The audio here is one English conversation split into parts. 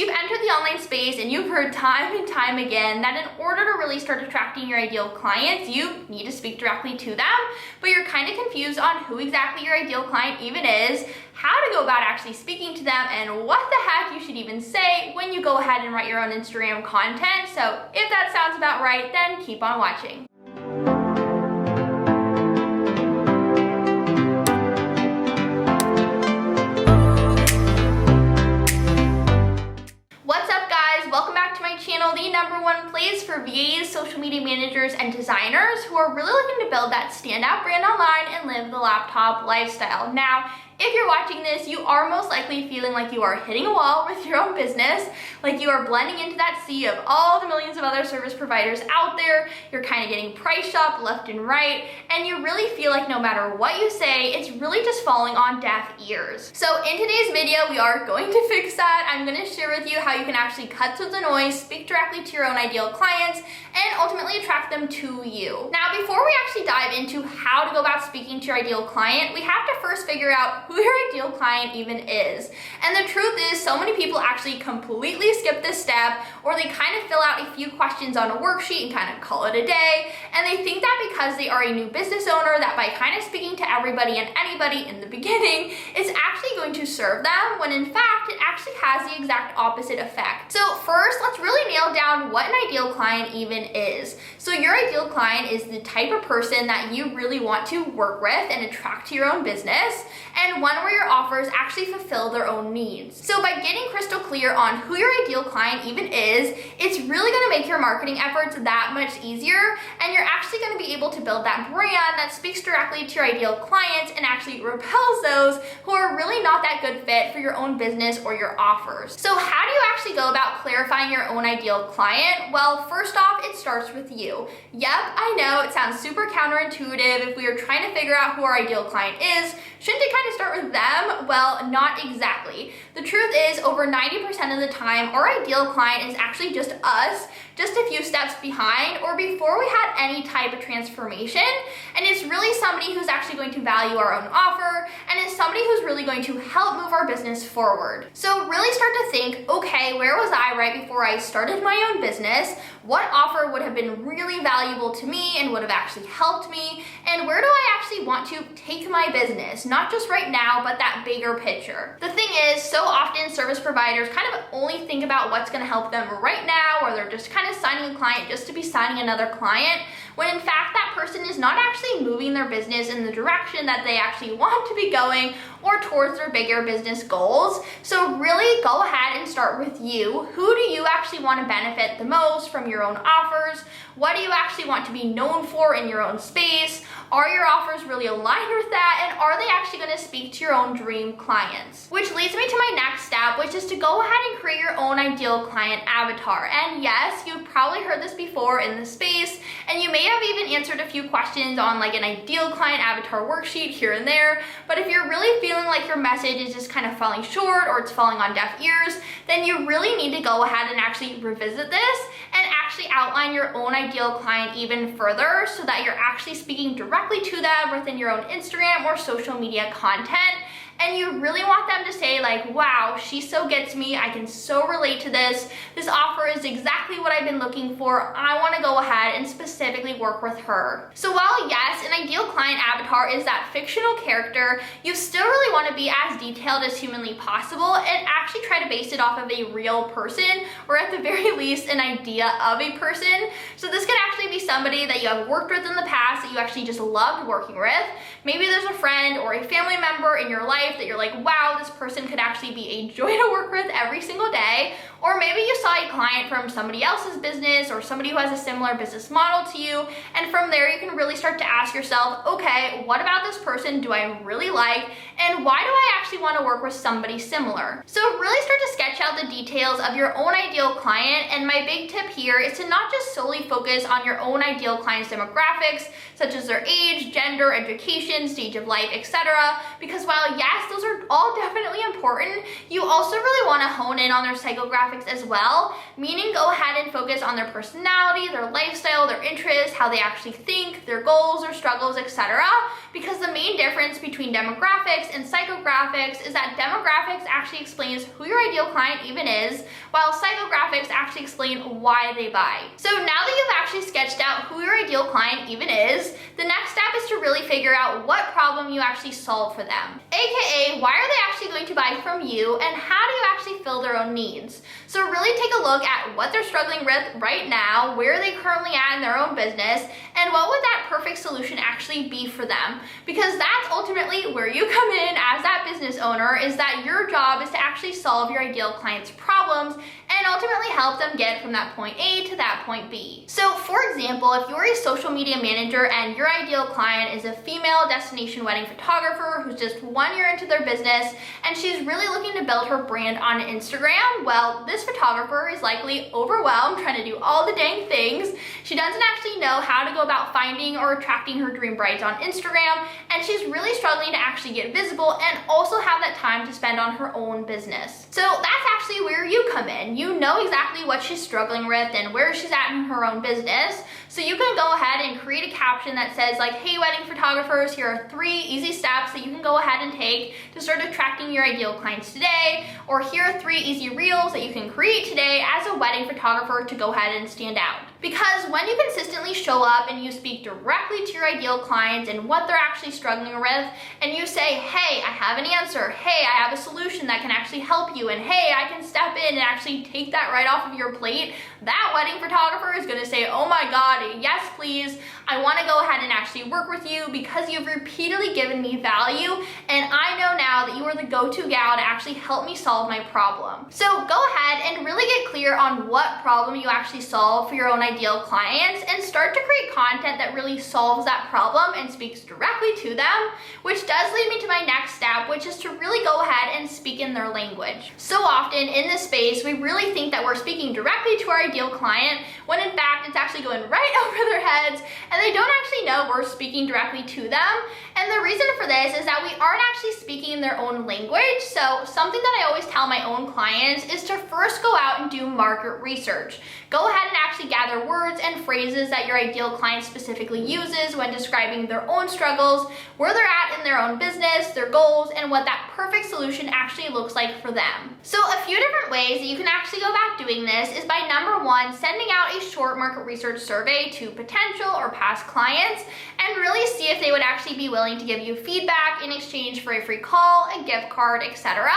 you've entered the online space and you've heard time and time again that in order to really start attracting your ideal clients, you need to speak directly to them, but you're kind of confused on who exactly your ideal client even is, how to go about actually speaking to them, and what the heck you should even say when you go ahead and write your own Instagram content. So if that sounds about right, then keep on watching. What's up, guys? Welcome back to my channel, the #1 place for VAs, social media managers, and designers who are really looking to build that standout brand online and live the laptop lifestyle. Now, if you're watching this, you are most likely feeling like you are hitting a wall with your own business, like you are blending into that sea of all the millions of other service providers out there. You're kind of getting price shopped left and right, and you really feel like no matter what you say, it's really just falling on deaf ears. So in today's video, we are going to fix that. I'm going to share with you how you can actually cut through the noise, speak directly to your own ideal clients, and ultimately attract them to you. Now, before we actually dive into how to go about speaking to your ideal client, we have to first figure out who your ideal client even is. And the truth is, so many people actually completely skip this step, or they kind of fill out a few questions on a worksheet and kind of call it a day. And they think that because they are a new business owner, that by kind of speaking to everybody and anybody in the beginning, it's actually going to serve them, when in fact, it actually has the exact opposite effect. So first, let's really nail down what an ideal client even is. So your ideal client is the type of person that you really want to work with and attract to your own business, and one where your offers actually fulfill their own needs. So by getting crystal clear on who your ideal client even is, it's really gonna make your marketing efforts that much easier, and you're actually gonna be able to build that brand that speaks directly to your ideal clients and actually repels those who are really not that good fit for your own business or your offers. So how do you actually go about clarifying your own ideal client? Well, first off, it starts with you. Yep, I know it sounds super counterintuitive. If we are trying to figure out who our ideal client is, shouldn't it kind of start with them? Well, not exactly. The truth is, over 90% of the time, our ideal client is actually just us, just a few steps behind or before we had any type of transformation. And it's really somebody who's actually going to value our own offer, and it's somebody who's really going to help move our business forward. So really start to think, okay, where was I right before I started my own business? What offer would have been really valuable to me and would have actually helped me? And where do I actually want to take my business? Not just right now, but that bigger picture. The thing is, so often service providers kind of only think about what's gonna help them right now, or they're just kind of signing a client just to be signing another client, when in fact that person is not actually moving their business in the direction that they actually want to be going or towards their bigger business goals. So really go ahead and start with you. Who do you actually want to benefit the most from your own offers? What do you actually want to be known for in your own space? Are your offers really aligned with that? And are they actually going to speak to your own dream clients? Which leads me to my next step, which is to go ahead and create your own ideal client avatar. And yes, you've probably heard this before in the space, and you may have even answered a few questions on like an ideal client avatar worksheet here and there. But if you're really feeling like your message is just kind of falling short or it's falling on deaf ears, then you really need to go ahead and actually revisit this and actually outline your own ideal client even further, so that you're actually speaking directly to them within your own Instagram or social media content. And you really want them to say like, wow, she so gets me. I can so relate to this. This offer is exactly what I've been looking for. I want to go ahead and specifically work with her. So while yes, an ideal client avatar is that fictional character, you still really want to be as detailed as humanly possible and actually try to base it off of a real person, or at the very least, an idea of a person. So this could actually be somebody that you have worked with in the past that you actually just loved working with. Maybe there's a friend or a family member in your life that you're like, wow, this person could actually be a joy to work with every single day. Or maybe you saw a client from somebody else's business or somebody who has a similar business model to you, and from there you can really start to ask yourself, okay, what about this person do I really like, and why do I actually want to work with somebody similar? So really start to sketch out the details of your own ideal client, and my big tip here is to not just solely focus on your own ideal client's demographics, such as their age, gender, education, stage of life, etc. Because while yes, those are all definitely important, you also really want to hone in on their psychographics as well, meaning go ahead and focus on their personality, their lifestyle, their interests, how they actually think, their goals, their struggles, etc. Because the main difference between demographics and psychographics is that demographics actually explains who your ideal client even is, while psychographics actually explain why they buy. So now that you've actually sketched out who your ideal client even is, the next step is to really figure out what problem you actually solve for them. AKA, why are they actually going to buy from you, and how do you actually fill their own needs? So really take a look at what they're struggling with right now, where are they currently at in their own business, and what would that perfect solution actually be for them? Because that's ultimately where you come in as that business owner, is that your job is to actually solve your ideal client's problems and ultimately help them get from that point A to that point B. So for example, if you're a social media manager and your ideal client is a female destination wedding photographer who's just 1 year into their business and she's really looking to build her brand on Instagram, well, this photographer is likely overwhelmed trying to do all the dang things. She doesn't actually know how to go about finding or attracting her dream brides on Instagram, and she's really struggling to actually get visible and also have that time to spend on her own business. So that's actually where you come in. You know exactly what she's struggling with and where she's at in her own business. So you can go ahead and create a caption that says like, hey wedding photographers, here are 3 easy steps that you can go ahead and take to start attracting your ideal clients today, or here are 3 easy reels that you can create today as a wedding photographer to go ahead and stand out. Because when you consistently show up and you speak directly to your ideal clients and what they're actually struggling with, and you say, hey, I have an answer, hey, I have a solution that can actually help you, and hey, I can step in and actually take that right off of your plate, that wedding photographer is gonna say, oh my God, yes please, I wanna go ahead and actually work with you because you've repeatedly given me value, and I know now that you are the go-to gal to actually help me solve my problem. So go ahead and really get clear on what problem you actually solve for your own ideal clients and start to create content that really solves that problem and speaks directly to them, which does lead me to my next step, which is to really go ahead and speak in their language. So often in this space, we really think that we're speaking directly to our ideal client, when in fact it's actually going right over their heads and they don't actually know we're speaking directly to them. And the reason for this is that we aren't actually speaking in their own language. So something that I always tell my own clients is to first go out and do market research. Go ahead and actually gather words and phrases that your ideal client specifically uses when describing their own struggles, where they're at in their own business, their goals, and what that perfect solution actually looks like for them. So a few different ways that you can actually go about doing this is by number 1, sending out a short market research survey to potential or past clients and really see if they would actually be willing to give you feedback in exchange for a free call, a gift card, etc.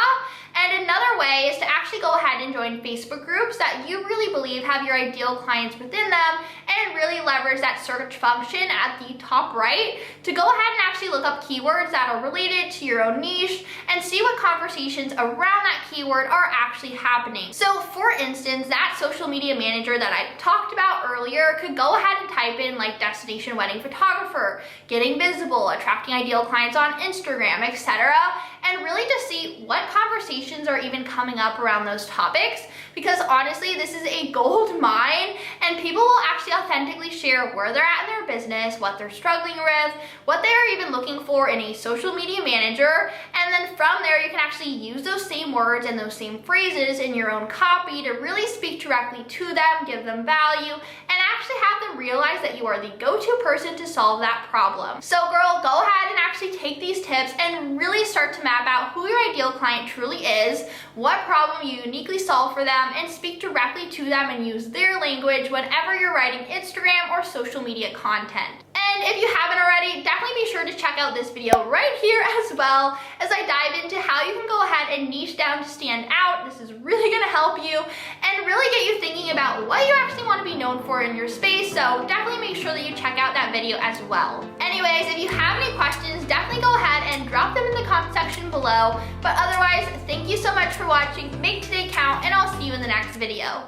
And another way is to actually go ahead and join Facebook groups that you really believe have your ideal clients within them and really leverage that search function at the top right to go ahead and actually look up keywords that are related to your own niche and see what conversations around that keyword are actually happening. So for instance, that social media manager that I talked about earlier could go ahead and type in like destination wedding photographer, getting visible, attracting ideal clients on Instagram, etc. and really just see what conversations are even coming up around those topics, because honestly, this is a gold mine and people will actually authentically share where they're at in their business, what they're struggling with, what they're even looking for in a social media manager, and then from there you can actually use those same words and those same phrases in your own copy to really speak directly to them, give them value, and actually have them realize that you are the go-to person to solve that problem. So girl, go ahead and actually take these tips and really start to map out who your ideal client truly is, what problem you uniquely solve for them, and speak directly to them and use their language whenever you're writing Instagram or social media content. And if you haven't already, definitely be sure to check out this video right here as well as I dive into how you can go ahead and niche down to stand out. This is really gonna help you and really get you thinking about what you actually want to be known for in your space, so definitely make sure that you check out that video as well. Anyways, if you have any questions, definitely go ahead and drop them in the comment section below. But otherwise, thank you so much for watching, make today count, and I'll see you in the next video.